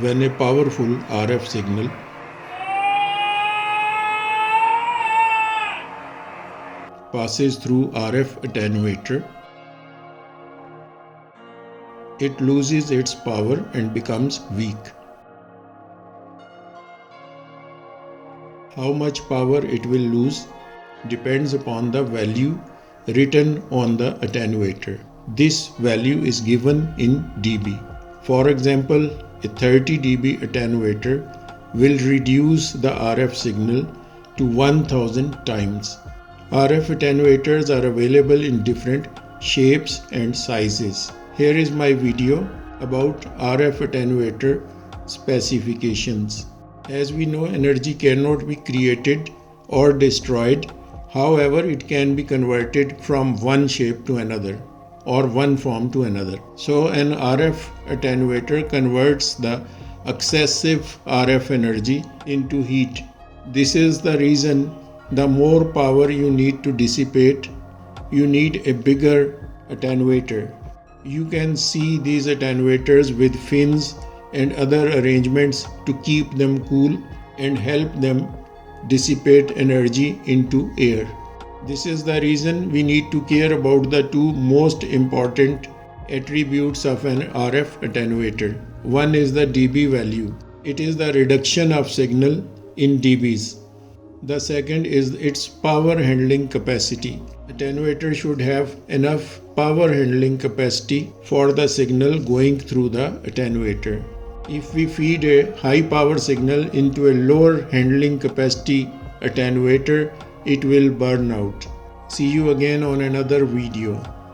when a powerful RF signal passes through RF attenuator. It loses its power and becomes weak. How much power it will lose depends upon the value written on the attenuator. This value is given in dB. For example, a 30 dB attenuator will reduce the RF signal to 1000 times. RF attenuators are available in different shapes and sizes. Here is my video about RF attenuator specifications. As we know, energy cannot be created or destroyed. However, it can be converted from one shape to another or one form to another. So an RF attenuator converts the excessive RF energy into heat. This is the reason the more power you need to dissipate, you need a bigger attenuator. You can see these attenuators with fins and other arrangements to keep them cool and help them dissipate energy into air. This is the reason we need to care about the two most important attributes of an RF attenuator. One is the dB value. It is the reduction of signal in dBs. The second is its power handling capacity. Attenuator should have enough power handling capacity for the signal going through the attenuator. If we feed a high power signal into a lower handling capacity attenuator, it will burn out. See you again on another video.